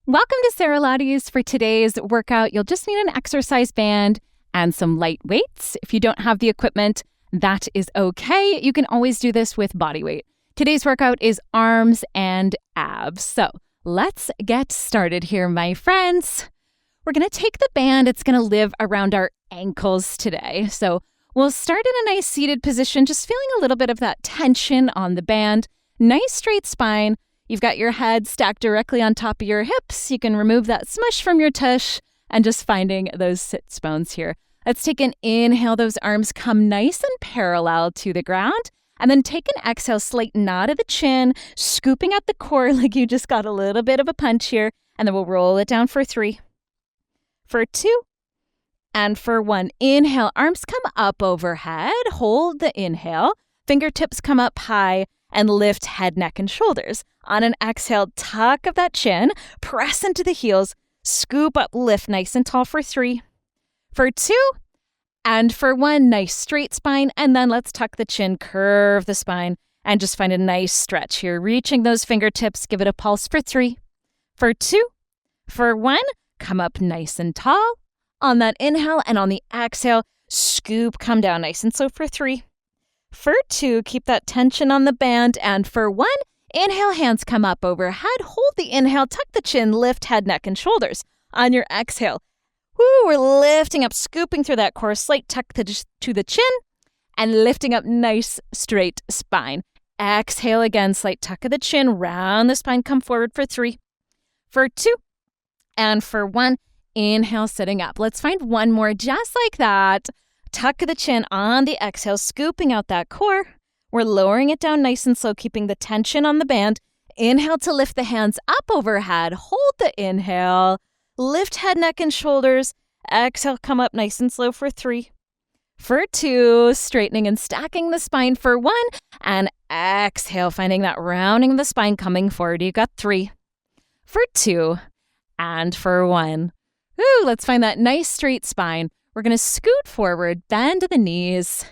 Welcome to Sarah Lottie's. For today's workout, you'll just need an exercise band and some light weights. If you don't have the equipment, that is okay. You can always do this with body weight. Today's workout is arms and abs. So let's get started here, my friends. We're going to take the band. It's going to live around our ankles today. So we'll start in a nice seated position, just feeling a little bit of that tension on the band. Nice straight spine. You've got your head stacked directly on top of your hips. You can remove that smush from your tush and just finding those sits bones here. Let's take an inhale. Those arms come nice and parallel to the ground. And then take an exhale, slight nod of the chin, scooping at the core like you just got a little bit of a punch here. And then we'll roll it down for 3, for 2, and for 1. Inhale, arms come up overhead. Hold the inhale. Fingertips come up high and lift head, neck, and shoulders. On an exhale, tuck of that chin, press into the heels, scoop up, lift nice and tall for 3, for 2, and for 1. Nice straight spine. And then let's tuck the chin, curve the spine, and just find a nice stretch here. Reaching those fingertips, give it a pulse for 3, for 2, for 1. Come up nice and tall on that inhale, and on the exhale, scoop, come down nice and slow for 3, for 2. Keep that tension on the band, and for 1. Inhale, hands come up overhead. Hold the inhale, tuck the chin, lift head, neck, and shoulders. On your exhale, we're lifting up, scooping through that core, slight tuck to the chin, and lifting up nice straight spine. Exhale again, slight tuck of the chin, round the spine, come forward for 3, for 2, and for 1. Inhale, sitting up. Let's find one more just like that. Tuck of the chin on the exhale, scooping out that core. We're lowering it down nice and slow, keeping the tension on the band. Inhale to lift the hands up overhead. Hold the inhale. Lift head, neck, and shoulders. Exhale, come up nice and slow for 3, for 2. Straightening and stacking the spine for 1. And exhale, finding that rounding the spine coming forward. You got 3, for 2, and for 1. Ooh, let's find that nice straight spine. We're going to scoot forward, bend the knees.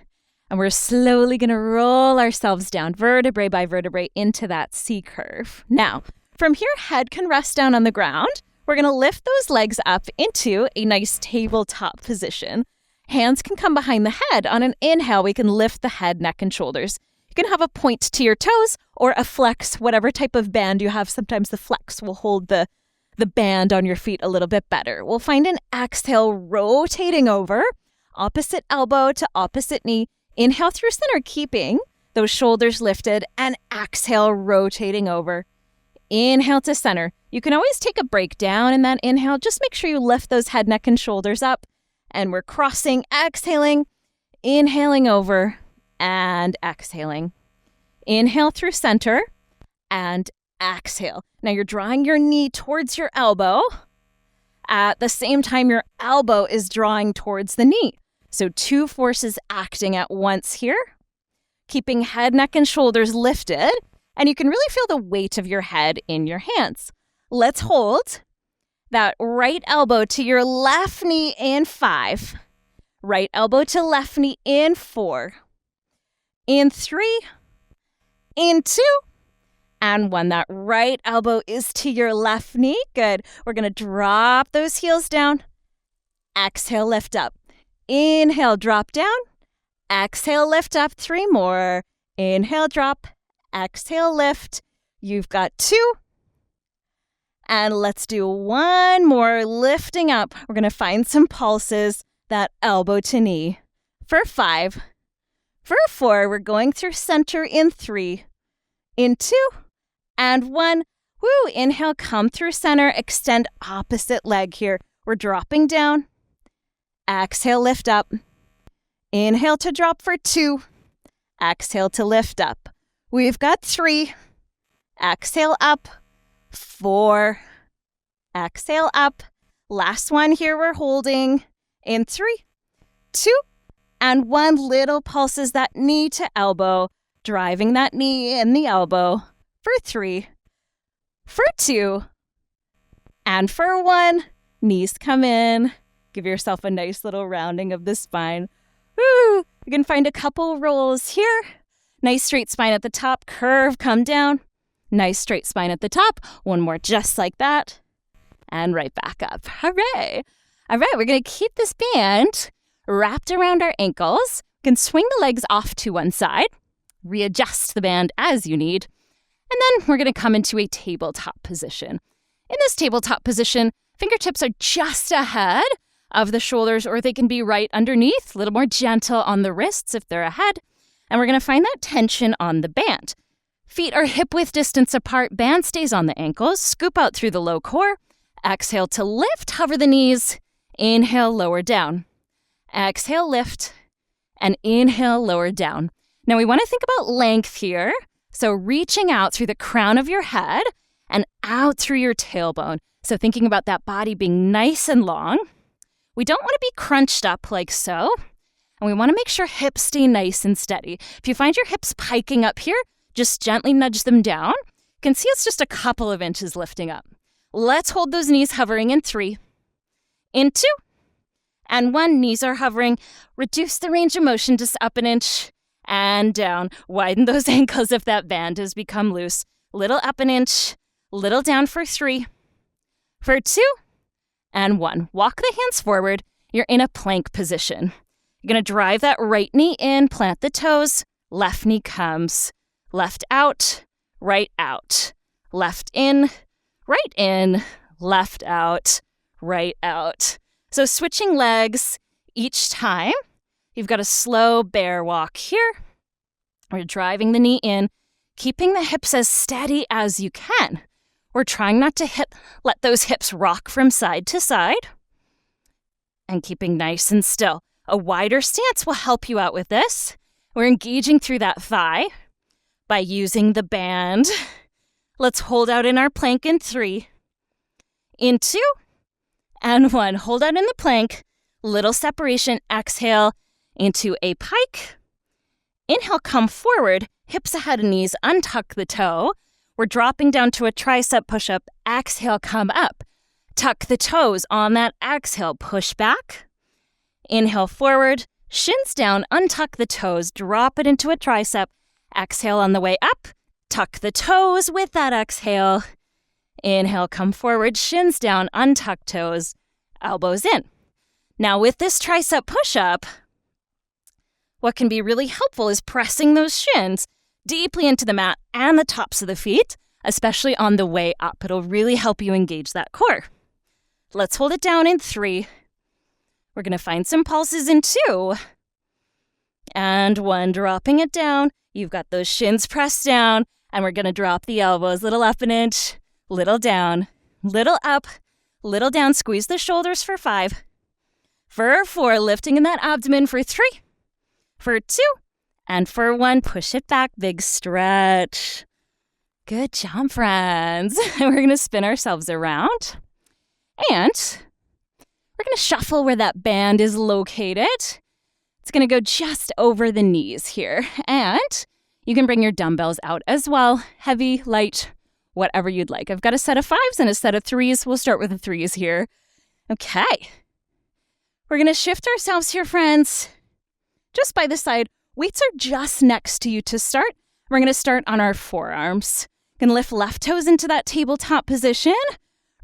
And we're slowly going to roll ourselves down vertebrae by vertebrae into that C curve. Now, from here, head can rest down on the ground. We're going to lift those legs up into a nice tabletop position. Hands can come behind the head. On an inhale, we can lift the head, neck, and shoulders. You can have a point to your toes or a flex, whatever type of band you have. Sometimes the flex will hold the band on your feet a little bit better. We'll find an exhale, rotating over, opposite elbow to opposite knee. Inhale through center, keeping those shoulders lifted, and exhale, rotating over. Inhale to center. You can always take a break down in that inhale. Just make sure you lift those head, neck, and shoulders up. And we're crossing, exhaling, inhaling over, and exhaling. Inhale through center, and exhale. Now you're drawing your knee towards your elbow. At the same time, your elbow is drawing towards the knee. So 2 forces acting at once here, keeping head, neck, and shoulders lifted, and you can really feel the weight of your head in your hands. Let's hold that right elbow to your left knee in 5, right elbow to left knee in 4, in 3, in 2, and 1. That right elbow is to your left knee. Good. We're going to drop those heels down. Exhale, lift up. Inhale, drop down. Exhale, lift up. 3 more. Inhale, drop. Exhale, lift. You've got 2. And let's do 1 more. Lifting up. We're going to find some pulses. That elbow to knee. For 5. For 4. We're going through center in 3. In 2. And 1. Woo. Inhale, come through center. Extend opposite leg here. We're dropping down. Exhale, lift up. Inhale to drop for 2. Exhale to lift up. We've got 3. Exhale up. 4. Exhale up. Last one here we're holding. In 3, 2, and 1. Little pulses, that knee to elbow. Driving that knee in the elbow. For 3, for 2, and for 1. Knees come in. Give yourself a nice little rounding of the spine. Woo! You can find a couple rolls here. Nice straight spine at the top, curve, come down. Nice straight spine at the top. One more just like that. and right back up. Hooray. All right, we're going to keep this band wrapped around our ankles. You can swing the legs off to one side, readjust the band as you need, and then we're going to come into a tabletop position. In this tabletop position, fingertips are just ahead of the shoulders, or they can be right underneath, a little more gentle on the wrists if they're ahead. And we're going to find that tension on the band. Feet are hip-width distance apart, band stays on the ankles, scoop out through the low core. Exhale to lift, hover the knees. Inhale, lower down. Exhale, lift, and inhale, lower down. Now we want to think about length here. So reaching out through the crown of your head and out through your tailbone. So thinking about that body being nice and long. We don't want to be crunched up like so. And we want to make sure hips stay nice and steady. If you find your hips piking up here, just gently nudge them down. You can see it's just a couple of inches lifting up. Let's hold those knees hovering in 3, in 2, and 1. Knees are hovering. Reduce the range of motion just up an inch and down. Widen those ankles if that band has become loose. Little up an inch, little down for 3, for 2, and 1. Walk the hands forward. You're in a plank position. You're going to drive that right knee in, plant the toes. Left knee comes. Left out, right out. Left in, left out, right out. So switching legs each time. You've got a slow bear walk here. We're driving the knee in, keeping the hips as steady as you can. We're trying not to let those hips rock from side to side. And keeping nice and still. A wider stance will help you out with this. We're engaging through that thigh by using the band. Let's hold out in our plank in 3, in 2, and 1. Hold out in the plank. Little separation. Exhale into a pike. Inhale, come forward. Hips ahead of knees. Untuck the toe. We're dropping down to a tricep push-up. Exhale, come up. Tuck the toes on that exhale. Push back. Inhale forward. Shins down. Untuck the toes. Drop it into a tricep. Exhale on the way up. Tuck the toes with that exhale. Inhale, come forward, shins down, untuck toes, elbows in. Now with this tricep push-up, what can be really helpful is pressing those shins deeply into the mat and the tops of the feet, especially on the way up. It'll really help you engage that core. Let's hold it down in 3. We're going to find some pulses in 2. And 1, dropping it down. You've got those shins pressed down, and we're going to drop the elbows. Little up an inch, little down, little up, little down. Squeeze the shoulders for 5. For 4, lifting in that abdomen for 3. For 2, and for 1, push it back. Big stretch. Good job, friends. We're going to spin ourselves around, and we're going to shuffle where that band is located. It's going to go just over the knees here. And you can bring your dumbbells out as well. Heavy, light, whatever you'd like. I've got a set of 5s and a set of 3s. We'll start with the 3s here. Okay. We're going to shift ourselves here, friends. Just by the side. Weights are just next to you to start. We're going to start on our forearms. You can lift left toes into that tabletop position.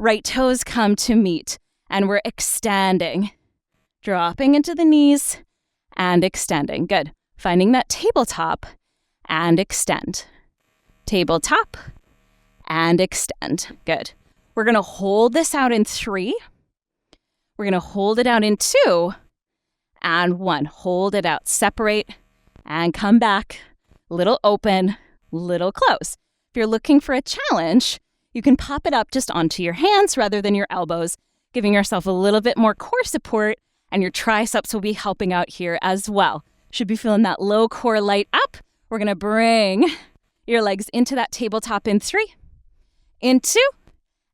Right toes come to meet. And we're extending. Dropping into the knees. And extending. Good. Finding that tabletop and extend. Tabletop and extend. Good. We're going to hold this out in 3. We're going to hold it out in 2 and 1. Hold it out. Separate and come back. Little open, little close. If you're looking for a challenge, you can pop it up just onto your hands rather than your elbows, giving yourself a little bit more core support. And your triceps will be helping out here as well. Should be feeling that low core light up. We're going to bring your legs into that tabletop in 3, in 2,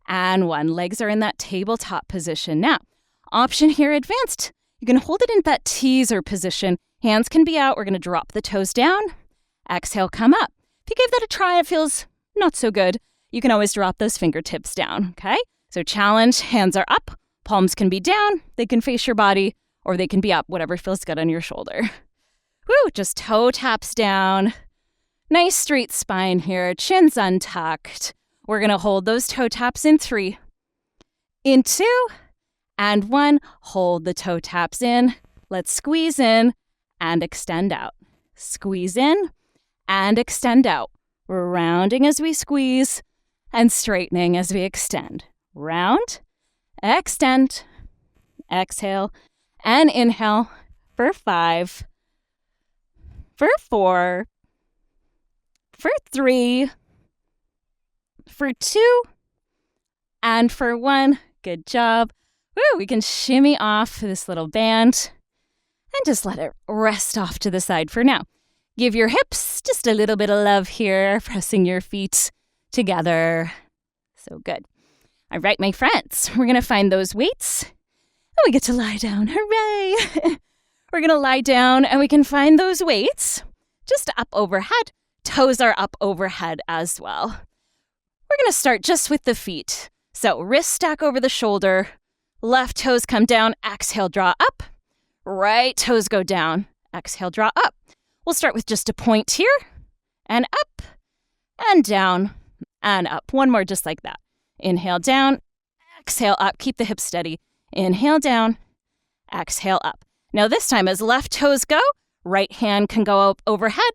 and 1. Legs are in that tabletop position. Now, option here, advanced. You can hold it in that teaser position. Hands can be out. We're going to drop the toes down. Exhale, come up. If you give that a try, it feels not so good. You can always drop those fingertips down, okay? So challenge, hands are up. Palms can be down, they can face your body, or they can be up, whatever feels good on your shoulder. Woo, just toe taps down. Nice straight spine here, chin's untucked. We're going to hold those toe taps in 3, In 2 and 1. Hold the toe taps in. Let's squeeze in and extend out. Squeeze in and extend out. We're rounding as we squeeze and straightening as we extend. Round, extend, exhale, and inhale for 5, for 4, for 3, for 2, and for 1. Good job. Woo, we can shimmy off this little band and just let it rest off to the side for now. Give your hips just a little bit of love here, pressing your feet together. So good. All right, my friends, we're going to find those weights and we get to lie down. Hooray! We're going to lie down and we can find those weights just up overhead. Toes are up overhead as well. We're going to start just with the feet. So wrist stack over the shoulder. Left toes come down. Exhale, draw up. Right toes go down. Exhale, draw up. We'll start with just a point here. And up. And down. And up. One more just like that. Inhale down. Exhale up. Keep the hips steady. Inhale down. Exhale up. Now this time as left toes go, right hand can go up overhead.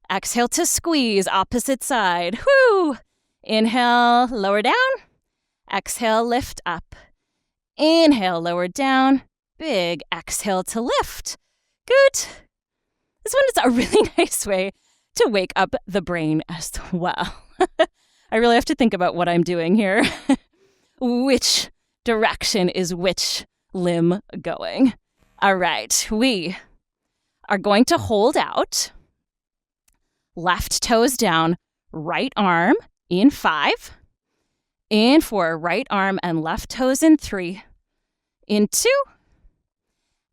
Exhale to squeeze. Opposite side. Whoo! Inhale, lower down. Exhale, lift up. Inhale, lower down. Big exhale to lift. Good. This one is a really nice way to wake up the brain as well. I really have to think about what I'm doing here. Which direction is which limb going? All right, we are going to hold out. Left toes down, right arm in 5. In 4, right arm and left toes in 3. In 2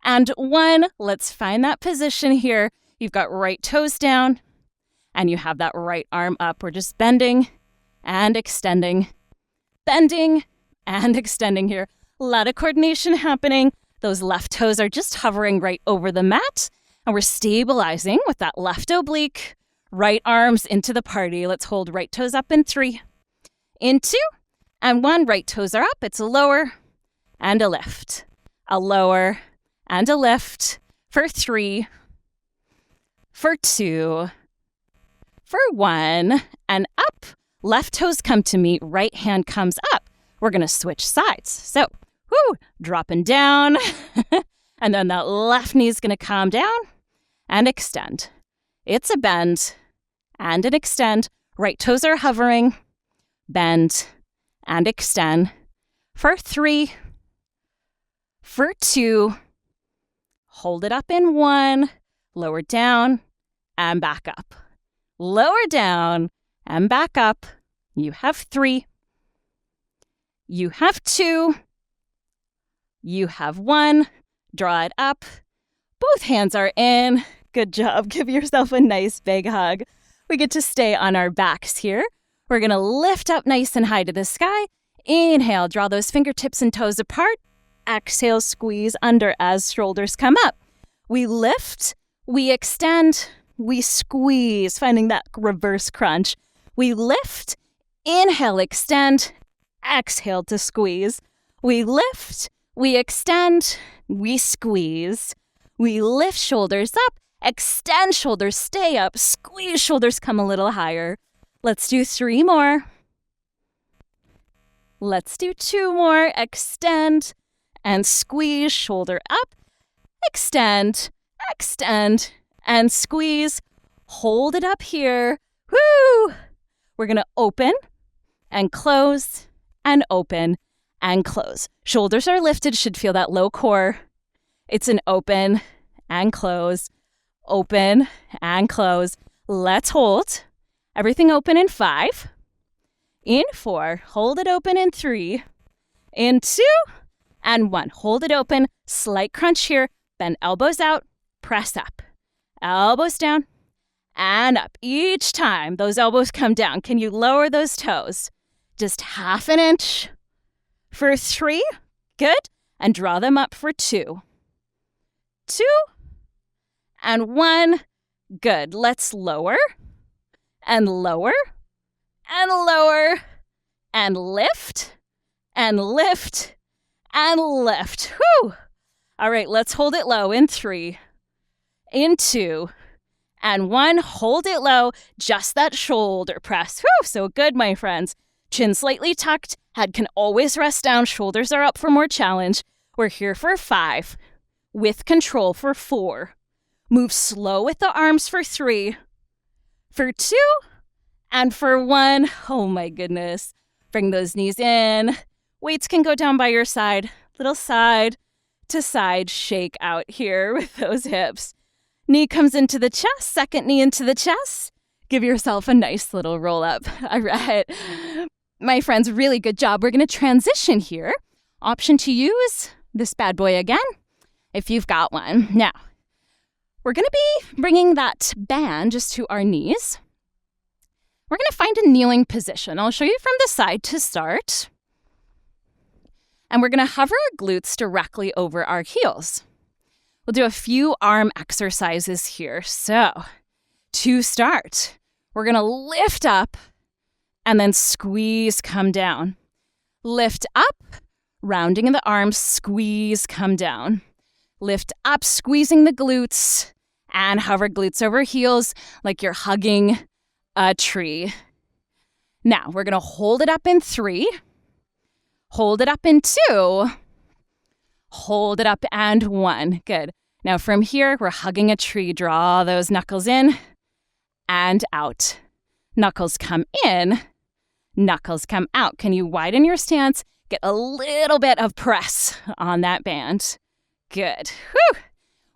and 1. Let's find that position here. You've got right toes down and you have that right arm up. We're just bending and extending, bending and extending here. A lot of coordination happening. Those left toes are just hovering right over the mat and we're stabilizing with that left oblique. Right arms into the party. Let's hold right toes up in 3. In 2 and 1. Right toes are up. It's a lower and a lift. A lower and a lift for 3, for 2, for 1, and up. Left toes come to meet. Right hand comes up. We're going to switch sides. So, dropping down. And then that left knee is going to calm down and extend. It's a bend and an extend. Right toes are hovering. Bend and extend. For 3, for 2, hold it up in 1, lower down and back up. Lower down and back up. You have 3. You have 2. You have 1. Draw it up. Both hands are in. Good job. Give yourself a nice big hug. We get to stay on our backs here. We're going to lift up nice and high to the sky. Inhale, draw those fingertips and toes apart. Exhale, squeeze under as shoulders come up. We lift, we extend, we squeeze, finding that reverse crunch. We lift, inhale, extend, exhale to squeeze. We lift, we extend, we squeeze. We lift shoulders up, extend shoulders, stay up, squeeze shoulders, come a little higher. Let's do 3 more. Let's do 2 more. Extend and squeeze, shoulder up. Extend, extend, and squeeze. Hold it up here. Woo! We're going to open and close and open and close. Shoulders are lifted, should feel that low core. It's an open and close, open and close. Let's hold. Everything open in 5. In 4, hold it open in 3, in 2, and 1. Hold it open, slight crunch here, bend elbows out, press up. Elbows down and up. Each time those elbows come down, can you lower those toes? Just 1/2 inch for 3, good, and draw them up for 2. 2 and 1, good. Let's lower and lower. And lower, and lift, and lift. Whew. All right, let's hold it low in 3, in 2, and 1. Hold it low, just that shoulder press. Whew, so good, my friends. Chin slightly tucked, head can always rest down, shoulders are up for more challenge. We're here for 5, with control for 4. Move slow with the arms for 3, for 2, and for 1. Oh my goodness. Bring those knees in. Weights can go down by your side. Little side to side shake out here with those hips. Knee comes into the chest, second knee into the chest. Give yourself a nice little roll up. All right. My friends, really good job. We're going to transition here. Option to use this bad boy again, if you've got one. Now, we're going to be bringing that band just to our knees. We're going to find a kneeling position. I'll show you from the side to start. And we're going to hover our glutes directly over our heels. We'll do a few arm exercises here. So, to start, we're going to lift up and then squeeze, come down. Lift up, rounding in the arms, squeeze, come down. Lift up, squeezing the glutes, and hover glutes over heels like you're hugging a tree. Now, we're going to hold it up in 3. Hold it up in 2. Hold it up and 1. Good. Now from here, we're hugging a tree. Draw those knuckles in and out. Knuckles come in. Knuckles come out. Can you widen your stance? Get a little bit of press on that band. Good. Whew.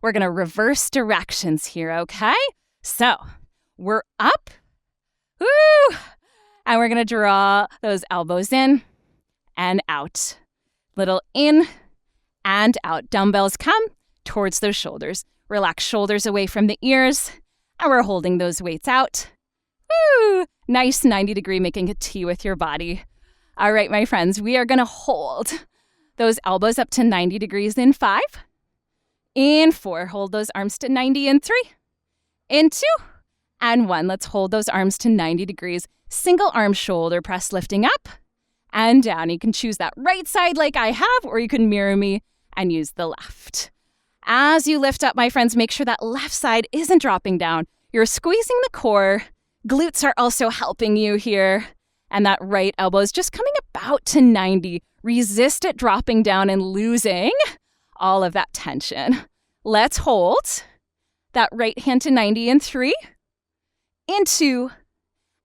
We're going to reverse directions here, okay? So we're up. Woo! And we're going to draw those elbows in and out. Little in and out. Dumbbells come towards those shoulders. Relax shoulders away from the ears. And we're holding those weights out. Woo! Nice 90-degree, making a T with your body. All right, my friends, we are going to hold those elbows up to 90 degrees in 5. In 4, hold those arms to 90 in 3. In 2, and 1. Let's hold those arms to 90 degrees. Single arm shoulder press lifting up and down. You can choose that right side like I have, or you can mirror me and use the left. As you lift up, my friends, make sure that left side isn't dropping down. You're squeezing the core. Glutes are also helping you here. And that right elbow is just coming about to 90. Resist it dropping down and losing all of that tension. Let's hold that right hand to 90 in 3, in 2,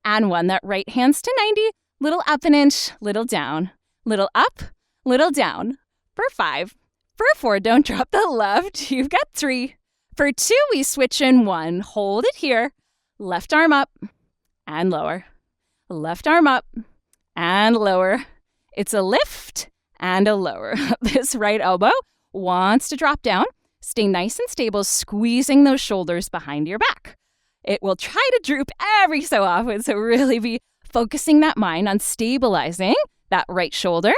and 1. That right hand's to 90. Little up an inch, little down. Little up, little down. For 5. For 4, don't drop the left. You've got 3. For 2, we switch in 1. Hold it here. Left arm up and lower. Left arm up and lower. It's a lift and a lower. This right elbow wants to drop down. Stay nice and stable, squeezing those shoulders behind your back. It will try to droop every so often, so really be focusing that mind on stabilizing that right shoulder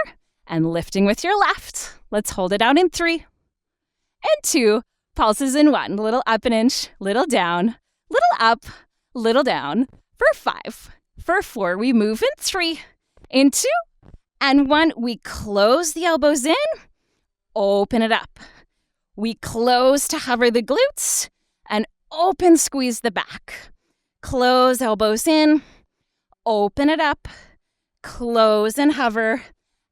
and lifting with your left. Let's hold it out in 3. And 2, pulses in 1. Little up an inch, little down, little up, little down. For 5. For 4, we move in 3. In 2, and 1, we close the elbows in, open it up. We close to hover the glutes, and open, squeeze the back. Close, elbows in, open it up, close and hover,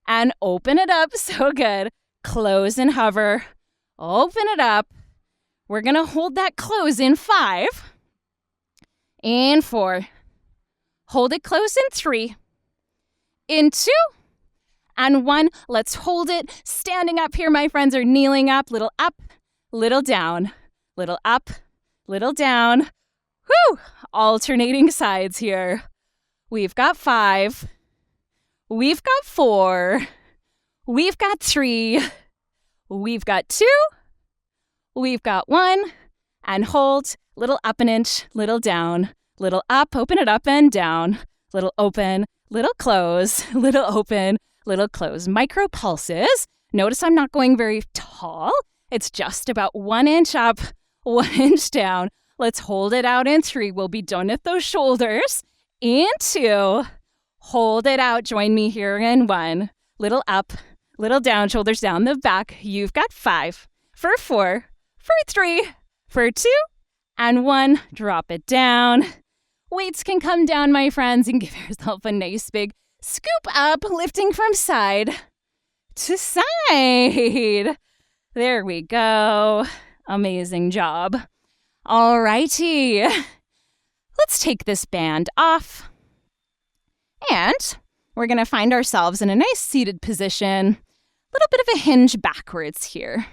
and open it up. So good. Close and hover, open it up. We're going to hold that close in 5, in 4. Hold it close in 3, in 2, and 1. Let's hold it. Standing up here, my friends, or kneeling up. Little up, little down. Little up, little down. Whew! Alternating sides here. We've got 5. We've got 4. We've got 3. We've got 2. We've got 1. And hold. Little up an inch, little down. Little up, open it up and down. Little open, little close, little open, little close. Micro pulses. Notice I'm not going very tall. It's just about 1 inch up, 1 inch down. Let's hold it out in 3. We'll be done at those shoulders. In 2. Hold it out. Join me here in 1. Little up, Little down, shoulders down the back. You've got 5, for 4, for 3, for 2, and 1. Drop it down. Weights can come down, my friends, and give yourself a nice big scoop up, lifting from side to side. There we go. Amazing job. All righty. Let's take this band off. And we're going to find ourselves in a nice seated position. A little bit of a hinge backwards here.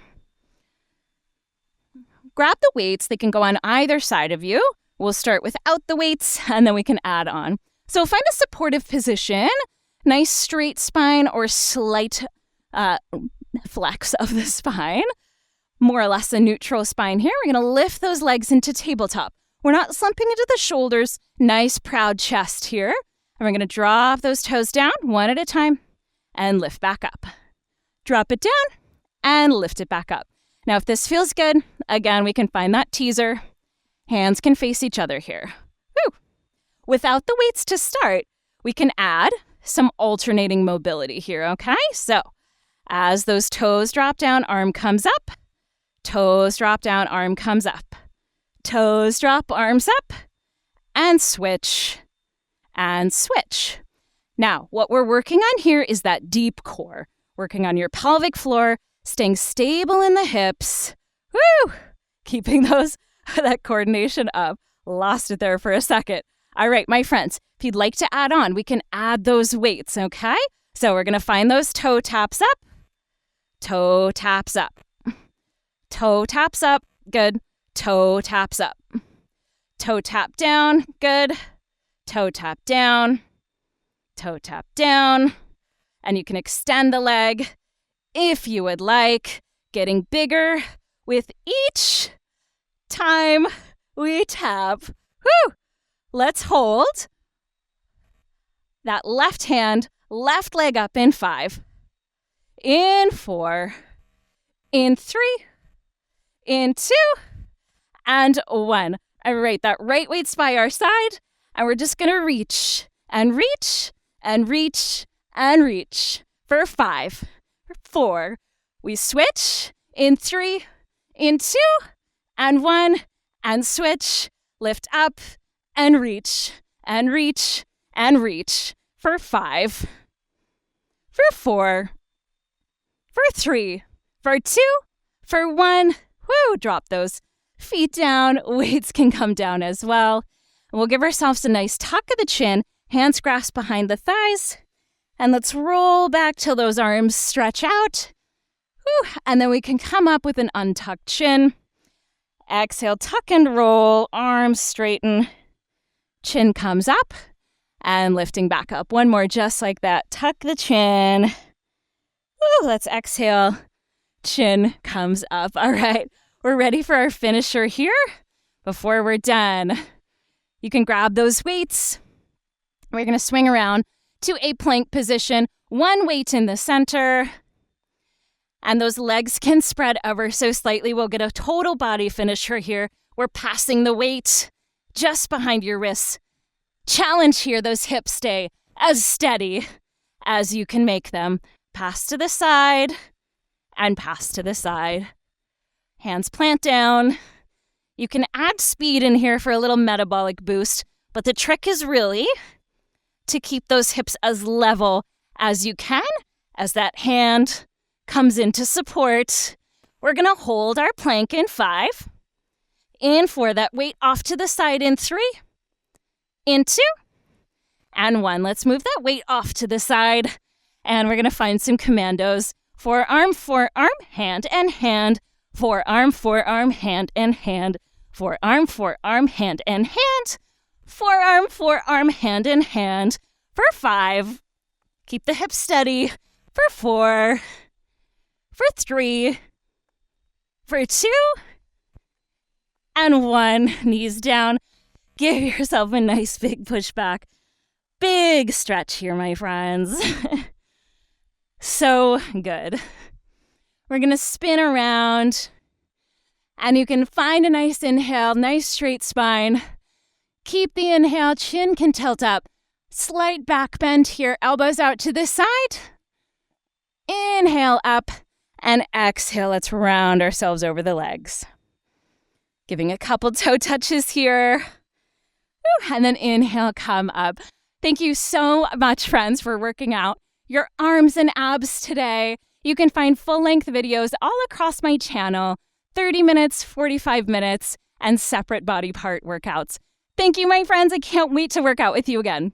Grab the weights. They can go on either side of you. We'll start without the weights, and then we can add on. So find a supportive position. Nice straight spine or slight flex of the spine. More or less a neutral spine here. We're going to lift those legs into tabletop. We're not slumping into the shoulders. Nice proud chest here. And we're going to drop those toes down one at a time and lift back up. Drop it down and lift it back up. Now, if this feels good, again, we can find that teaser. Hands can face each other here. Woo! Without the weights to start, we can add some alternating mobility here, okay? So, as those toes drop down, arm comes up. Toes drop down, arm comes up. Toes drop, arms up. And switch. And switch. Now, what we're working on here is that deep core. Working on your pelvic floor, staying stable in the hips. Woo! Keeping that coordination up. Lost it there for a second. All right, my friends, if you'd like to add on, we can add those weights, okay? So we're going to find those toe taps up. Toe taps up. Toe taps up. Good. Toe taps up. Toe tap down. Good. Toe tap down. Toe tap down. And you can extend the leg if you would like, getting bigger with each time we tap. Woo! Let's hold that left hand, left leg up in 5, in 4, in 3, in 2, and 1. All right, that right weight's by our side, and we're just going to reach and reach and reach and reach for 5, for 4. We switch in 3, in 2, and 1, and switch, lift up, and reach, and reach, and reach for 5, for 4, for 3, for 2, for 1. Woo, drop those feet down. Weights can come down as well. And we'll give ourselves a nice tuck of the chin, hands grasp behind the thighs, and let's roll back till those arms stretch out. Woo, and then we can come up with an untucked chin. Exhale, tuck and roll, arms straighten. Chin comes up and lifting back up. One more just like that. Tuck the chin. Woo, let's exhale. Chin comes up. All right, we're ready for our finisher here. Before we're done, you can grab those weights. We're going to swing around to a plank position. One weight in the center. And those legs can spread ever so slightly. We'll get a total body finisher here. We're passing the weight just behind your wrists. Challenge here, those hips stay as steady as you can make them. Pass to the side and pass to the side. Hands plant down. You can add speed in here for a little metabolic boost, but the trick is really to keep those hips as level as you can as that hand comes into support. We're going to hold our plank in 5, in 4, that weight off to the side in 3, in 2, and 1. Let's move that weight off to the side, and we're going to find some commandos. Forearm, forearm, hand and hand. Forearm, forearm, hand and hand. Forearm, forearm, hand and hand. Forearm, forearm, hand in hand. For 5, keep the hips steady. For 4, for 3, for 2, and 1. Knees down. Give yourself a nice big push back. Big stretch here, my friends. So good. We're going to spin around, and you can find a nice inhale, nice straight spine. Keep the inhale, chin can tilt up. Slight back bend here, elbows out to the side. Inhale up and exhale. Let's round ourselves over the legs. Giving a couple toe touches here. And then inhale, come up. Thank you so much, friends, for working out your arms and abs today. You can find full-length videos all across my channel, 30 minutes, 45 minutes, and separate body part workouts. Thank you, my friends. I can't wait to work out with you again.